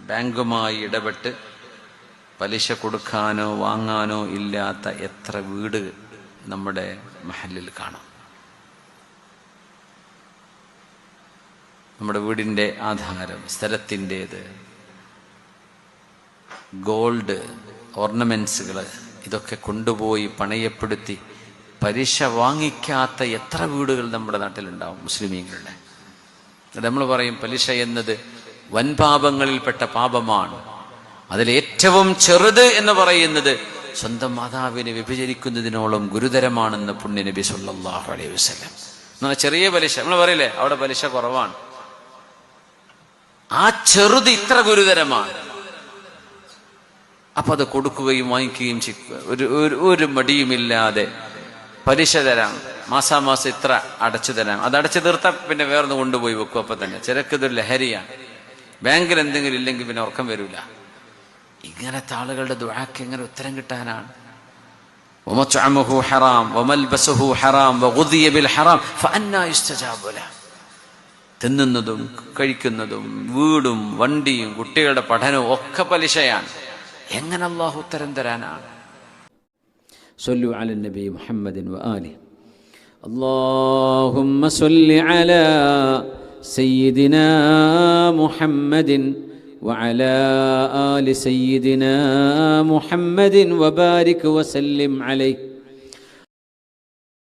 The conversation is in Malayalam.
ബാങ്കുമായി ഇടപെട്ട് പലിശ കൊടുക്കാനോ വാങ്ങാനോ ഇല്ലാത്ത എത്ര വീട് നമ്മുടെ മഹല്ലിൽ കാണാം. നമ്മുടെ വീടിൻ്റെ ആധാരം, സ്ഥലത്തിൻ്റേത്, ഗോൾഡ്, ഓർണമെന്റ്സുകൾ, ഇതൊക്കെ കൊണ്ടുപോയി പണയപ്പെടുത്തി പലിശ വാങ്ങിക്കാത്ത എത്ര വീടുകൾ നമ്മുടെ നാട്ടിലുണ്ടാവും മുസ്ലിമീങ്ങളുടെ. അത് നമ്മൾ പറയും പലിശ എന്നത് വൻപാപങ്ങളിൽപ്പെട്ട പാപമാണ്. അതിലേറ്റവും ചെറുത് എന്ന് പറയുന്നത് സ്വന്തം മാതാവിനെ വ്യഭിചരിക്കുന്നതിനോളം ഗുരുതരമാണെന്ന് പുണ്യ നബി സല്ലല്ലാഹു അലൈഹി വസല്ലം. എന്നാൽ ചെറിയ പലിശ നമ്മൾ പറയില്ലേ, അവിടെ പലിശ കുറവാണ്, ആ ചെറുത് ഇത്ര ഗുരുതരമാണ്. അപ്പൊ അത് കൊടുക്കുകയും വാങ്ങിക്കുകയും ഒരു മടിയുമില്ലാതെ പലിശ തരാം, മാസാമാസം ഇത്ര അടച്ചു തരാം, അത് അടച്ചു തീർത്താൽ പിന്നെ വേറൊന്ന് കൊണ്ടുപോയി വെക്കും. അപ്പൊ തന്നെ ചിലക്കിതൊരു ലഹരിയാണ്. ബാങ്കിൽ എന്തെങ്കിലും ഇല്ലെങ്കിൽ പിന്നെ ഉറക്കം വരില്ല. ഇങ്ങനത്തെ ആളുകളുടെ ദുആക്ക് എങ്ങനെ ഉത്തരം കിട്ടാനാണ്? വമത്അമുഹു ഹറാം വമൽബസുഹു ഹറാം വഗുദിയ ബിൽ ഹറാം ഫഅന്നാ യുസ്തജാബു ലഹു. തിന്നുന്നതും കഴിക്കുന്നതും വീടും വണ്ടിയും കുട്ടികളുടെ പഠനവും ഒക്കെ പലിശയാണ്. എങ്ങനെ അല്ലാഹു ഉത്തരം തരാനാണ്? صلوا على النبي محمد وآله. اللهم صل على سيدنا محمد وعلى آل سيدنا محمد وبارك وسلم عليه.